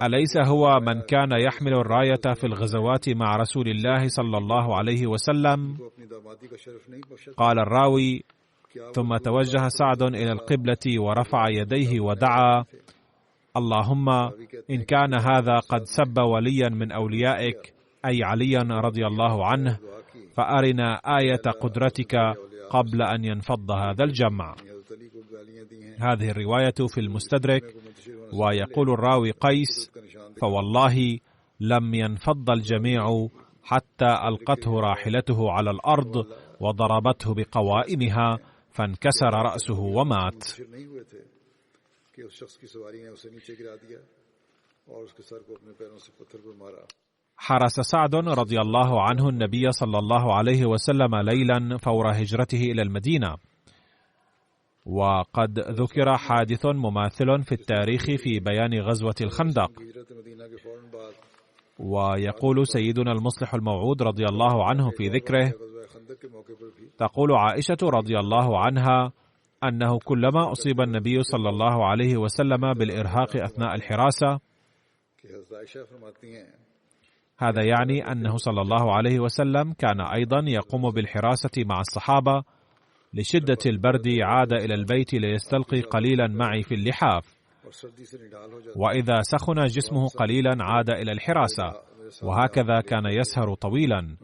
أليس هو من كان يحمل الراية في الغزوات مع رسول الله صلى الله عليه وسلم؟ قال الراوي: ثم توجه سعد إلى القبلة ورفع يديه ودعا: اللهم إن كان هذا قد سب وليا من أوليائك أي عليا رضي الله عنه فأرنا آية قدرتك قبل أن ينفض هذا الجمع. هذه الرواية في المستدرك. ويقول الراوي قيس: فوالله لم ينفض الجميع حتى ألقته راحلته على الأرض وضربته بقوائمها فانكسر رأسه ومات. حرس سعد رضي الله عنه النبي صلى الله عليه وسلم ليلا فور هجرته إلى المدينة. وقد ذكر حادث مماثل في التاريخ في بيان غزوة الخندق. ويقول سيدنا المصلح الموعود رضي الله عنه في ذكره: تقول عائشة رضي الله عنها أنه كلما أصيب النبي صلى الله عليه وسلم بالإرهاق أثناء الحراسة، هذا يعني أنه صلى الله عليه وسلم كان أيضا يقوم بالحراسة مع الصحابة، لشدة البرد عاد إلى البيت ليستلقي قليلا معي في اللحاف، وإذا سخن جسمه قليلا عاد إلى الحراسة، وهكذا كان يسهر طويلا.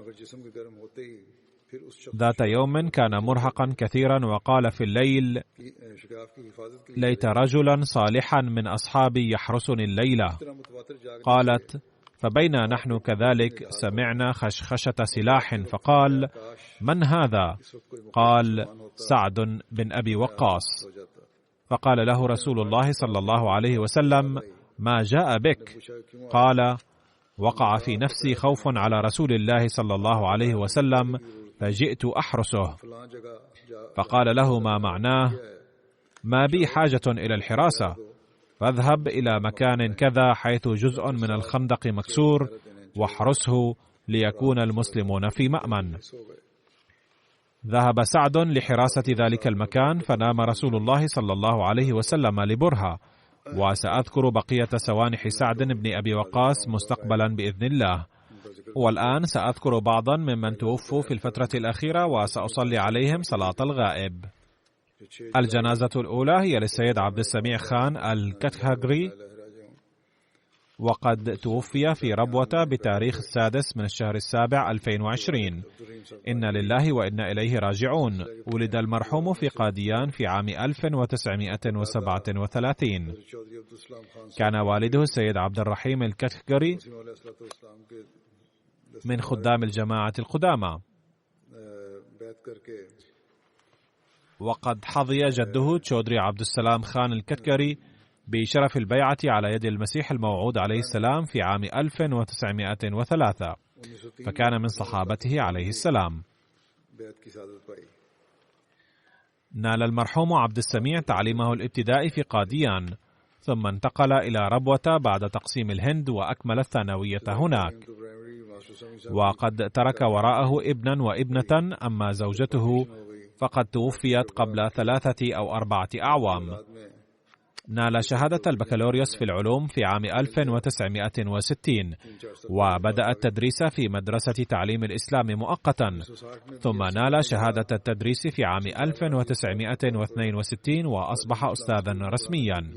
ذات يوم كان مرهقا كثيرا وقال في الليل: ليت رجلا صالحا من أصحابي يحرسني الليلة. قالت: فبينا نحن كذلك سمعنا خشخشة سلاح، فقال: من هذا؟ قال: سعد بن أبي وقاص. فقال له رسول الله صلى الله عليه وسلم: ما جاء بك؟ قال: وقع في نفسي خوف على رسول الله صلى الله عليه وسلم فجئت أحرسه. فقال له: ما معناه؟ ما بي حاجة إلى الحراسة، فاذهب إلى مكان كذا حيث جزء من الخندق مكسور واحرسه ليكون المسلمون في مأمن. ذهب سعد لحراسة ذلك المكان، فنام رسول الله صلى الله عليه وسلم لبرهة. وسأذكر بقية سوانح سعد بن أبي وقاص مستقبلا بإذن الله. والآن سأذكر بعضا ممن توفوا في الفترة الأخيرة وسأصلي عليهم صلاة الغائب. الجنازة الأولى هي للسيد عبد السميع خان الكتهجري، وقد توفي في ربوة بتاريخ 6 من الشهر 7 2020. إنا لله وإنا إليه راجعون. ولد المرحوم في قاديان في عام 1937. كان والده السيد عبد الرحيم الكتهجري من خدام الجماعة القدامى، وقد حظي جده تشودري عبد السلام خان الكتكري بشرف البيعة على يد المسيح الموعود عليه السلام في عام 1903، فكان من صحابته عليه السلام. نال المرحوم عبد السميع تعليمه الابتدائي في قاديان، ثم انتقل إلى ربوة بعد تقسيم الهند وأكمل الثانوية هناك. وقد ترك وراءه ابنا وابنة، أما زوجته فقد توفيت قبل 3 أو 4 أعوام. نال شهادة البكالوريوس في العلوم في عام 1960، وبدأ التدريس في مدرسة تعليم الإسلام مؤقتا، ثم نال شهادة التدريس في عام 1962 وأصبح أستاذا رسميا،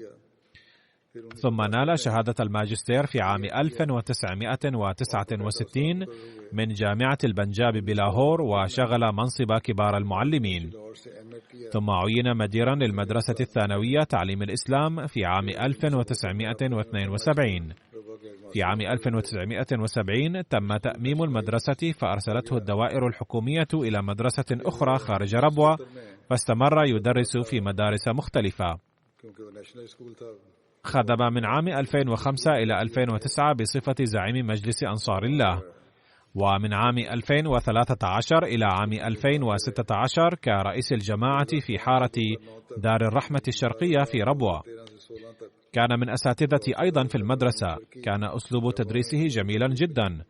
ثم نال شهادة الماجستير في عام 1969 من جامعة البنجاب بلاهور، وشغل منصب كبار المعلمين، ثم عين مديرا للمدرسة الثانوية تعليم الإسلام في عام 1972. في عام 1970 تم تأميم المدرسة، فأرسلته الدوائر الحكومية إلى مدرسة أخرى خارج ربوة، فاستمر يدرس في مدارس مختلفة. خدم من عام 2005 إلى 2009 بصفة زعيم مجلس أنصار الله، ومن عام 2013 إلى عام 2016 كرئيس الجماعة في حارة دار الرحمة الشرقية في ربوة. كان من أساتذتي أيضا في المدرسة، كان أسلوب تدريسه جميلا جدا،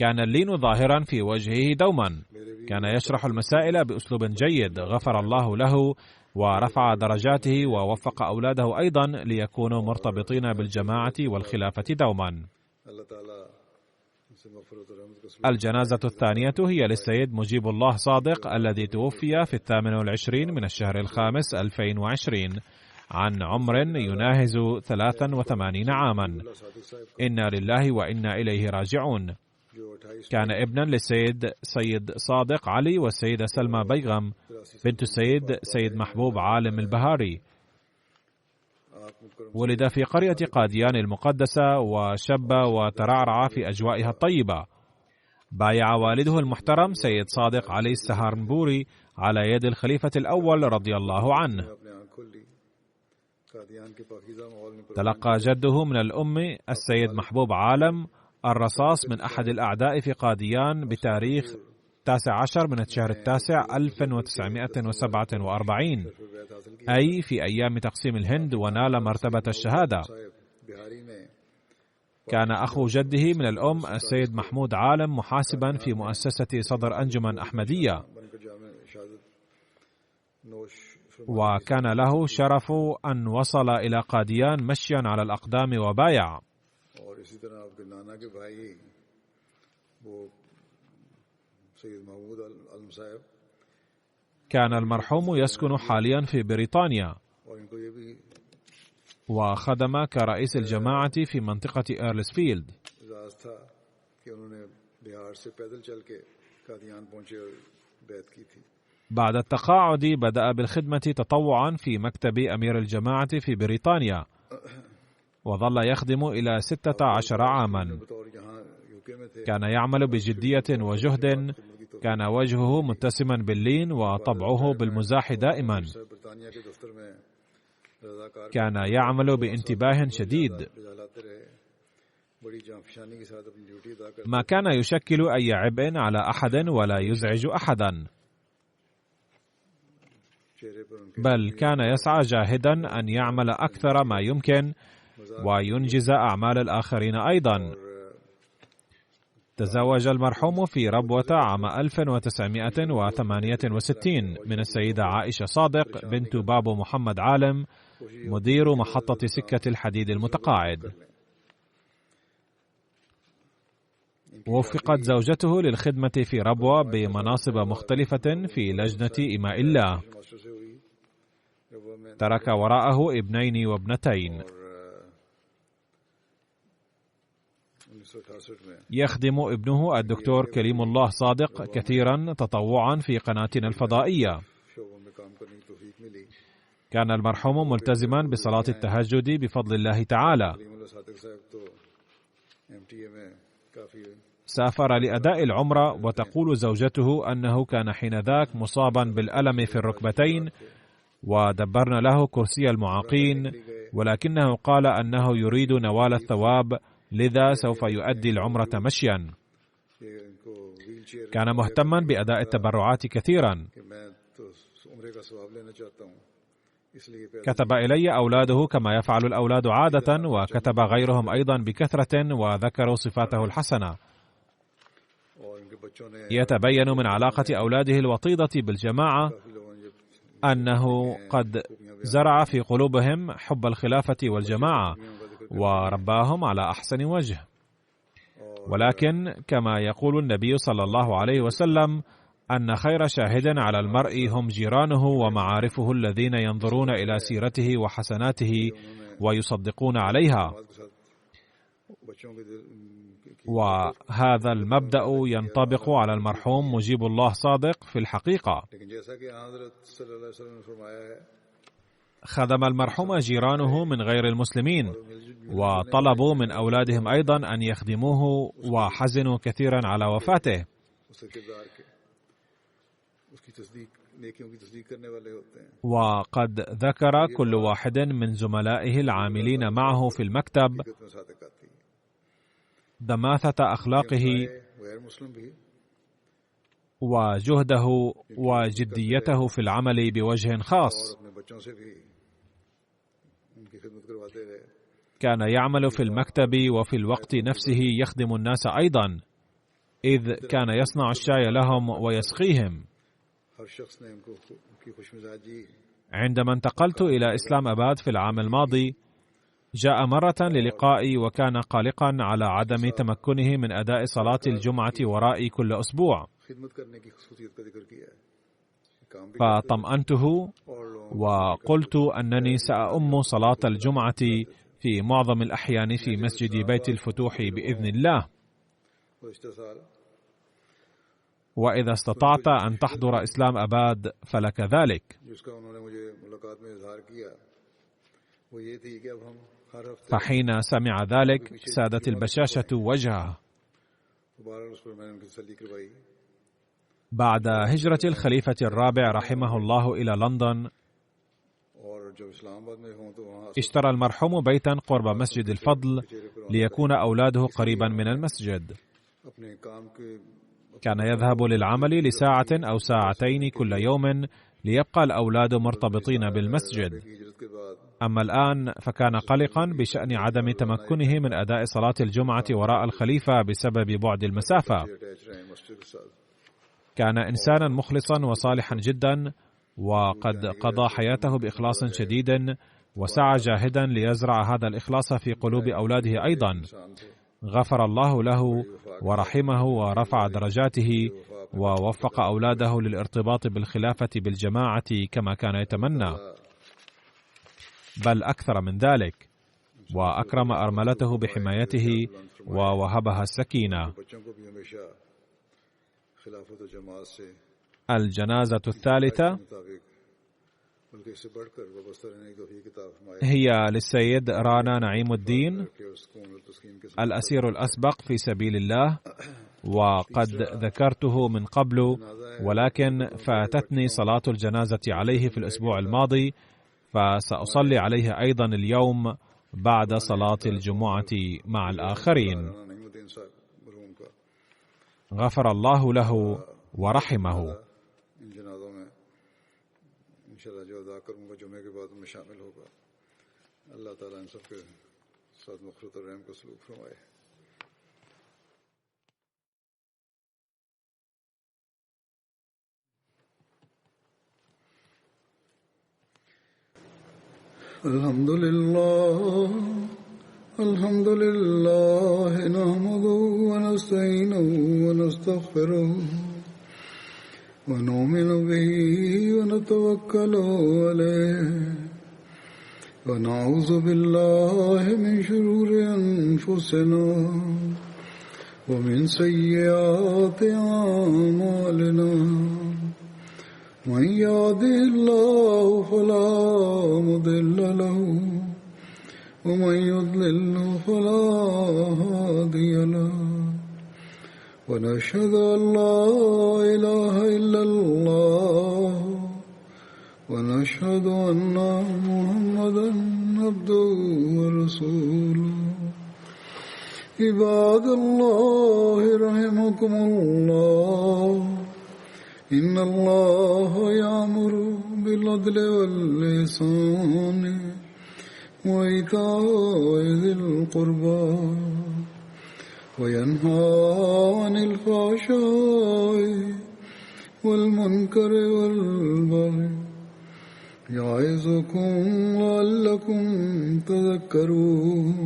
كان اللين ظاهرا في وجهه دوما. كان يشرح المسائل بأسلوب جيد. غفر الله له ورفع درجاته ووفق أولاده أيضا ليكونوا مرتبطين بالجماعة والخلافة دوما. الجنازة الثانية هي للسيد مجيب الله صادق الذي توفي في 28 من الشهر الخامس 2020 عن عمر يناهز 83 عاما. إنا لله وإنا إليه راجعون. كان ابنا للسيد سيد صادق علي والسيدة سلمى بيغم بنت السيد سيد محبوب عالم البهاري. ولد في قرية قاديان المقدسة وشب وترعرع في أجوائها الطيبة. بايع والده المحترم سيد صادق علي السهارنبوري على يد الخليفة الأول رضي الله عنه. تلقى جده من الأم السيد محبوب عالم الرصاص من أحد الأعداء في قاديان بتاريخ 19 من الشهر التاسع 1947، أي في أيام تقسيم الهند، ونال مرتبة الشهادة. كان أخو جده من الأم السيد محمود عالم محاسبا في مؤسسة صدر أنجمن أحمدية، وكان له شرف أن وصل إلى قاديان مشيا على الأقدام وبايع. كان المرحوم يسكن حاليا في بريطانيا، وخدم كرئيس الجماعة في منطقة إيرلسفيلد. بعد التقاعد بدأ بالخدمة تطوعا في مكتب أمير الجماعة في بريطانيا، وظل يخدم إلى 16 عاما. كان يعمل بجدية وجهد، كان وجهه متسما باللين وطبعه بالمزاح دائما. كان يعمل بانتباه شديد، ما كان يشكل أي عبء على أحد ولا يزعج أحدا، بل كان يسعى جاهدا أن يعمل أكثر ما يمكن وينجز أعمال الآخرين أيضا. تزوج المرحوم في ربوة عام 1968 من السيدة عائشة صادق بنت بابو محمد عالم، مدير محطة سكة الحديد المتقاعد. وفقت زوجته للخدمة في ربوة بمناصب مختلفة في لجنة إماء الله. ترك وراءه ابنين وابنتين. يخدم ابنه الدكتور كريم الله صادق كثيرا تطوعا في قناتنا الفضائية. كان المرحوم ملتزما بصلاة التهجد بفضل الله تعالى. سافر لأداء العمرة، وتقول زوجته أنه كان حينذاك مصابا بالألم في الركبتين، ودبرنا له كرسي المعاقين، ولكنه قال أنه يريد نوال الثواب، لذا سوف يؤدي العمرة مشيا. كان مهتما بأداء التبرعات كثيرا. كتب إلي أولاده كما يفعل الأولاد عادة، وكتب غيرهم أيضا بكثرة وذكروا صفاته الحسنة. يتبين من علاقة أولاده الوطيدة بالجماعة أنه قد زرع في قلوبهم حب الخلافة والجماعة، ورباهم على أحسن وجه. ولكن كما يقول النبي صلى الله عليه وسلم أن خير شاهد على المرء هم جيرانه ومعارفه الذين ينظرون إلى سيرته وحسناته ويصدقون عليها. وهذا المبدأ ينطبق على المرحوم مجيب الله صادق في الحقيقة. خدم المرحوم جيرانه من غير المسلمين، وطلبوا من أولادهم أيضا أن يخدموه، وحزنوا كثيرا على وفاته. وقد ذكر كل واحد من زملائه العاملين معه في المكتب دماثة أخلاقه وجهده وجديته في العمل بوجه خاص. كان يعمل في المكتب وفي الوقت نفسه يخدم الناس أيضا. إذ كان يصنع الشاي لهم ويسقيهم. عندما انتقلت إلى إسلام آباد في العام الماضي، جاء مرة للقائي وكان قلقا على عدم تمكنه من أداء صلاة الجمعة ورائي كل أسبوع، فطمأنته وقلت أنني سأؤم صلاة الجمعة في معظم الأحيان في مسجد بيت الفتوح بإذن الله، وإذا استطعت أن تحضر إسلام آباد فلك ذلك. فحين سمع ذلك سادت البشاشة وجهه. بعد هجرة الخليفة الرابع رحمه الله إلى لندن، اشترى المرحوم بيتا قرب مسجد الفضل ليكون أولاده قريبا من المسجد. كان يذهب للعمل لساعة أو ساعتين كل يوم ليبقى الأولاد مرتبطين بالمسجد. أما الآن فكان قلقا بشأن عدم تمكنه من أداء صلاة الجمعة وراء الخليفة بسبب بعد المسافة. كان إنسانا مخلصا وصالحا جدا، وقد قضى حياته بإخلاص شديد، وسعى جاهدا ليزرع هذا الإخلاص في قلوب أولاده أيضا. غفر الله له ورحمه ورفع درجاته، ووفق أولاده للارتباط بالخلافة بالجماعة كما كان يتمنى، بل أكثر من ذلك، وأكرم أرملته بحمايته ووهبها السكينة. الجنازة الثالثة هي للسيد رانا نعيم الدين، الأسير الأسبق في سبيل الله، وقد ذكرته من قبل، ولكن فاتتني صلاة الجنازة عليه في الأسبوع الماضي، فسأصلي عليه أيضا اليوم بعد صلاة الجمعة مع الآخرين. غفر الله له ورحمه. الحمد لله نحمده ونستعينه ونستغفره ونؤمن به ونتوكل عليه ونعوذ بالله من شرور أنفسنا ومن سيئات أعمالنا. من يهده الله فلا مضل له ومن يضلل فلا هادي له. ونشهد أن لا إله إلا الله ونشهد أن محمدا عبده ورسوله. عباد الله رحمكم الله، إن الله يأمر بالعدل والإحسان وإيتاء ذي القربى وينهى عن الفحشاء والمنكر والبغي يعظكم لعلكم تذكرون.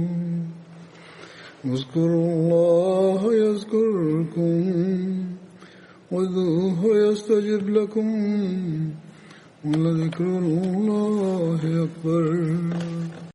اذكروا الله يذكركم وادعوه يستجب لكم ولذكر الله أكبر.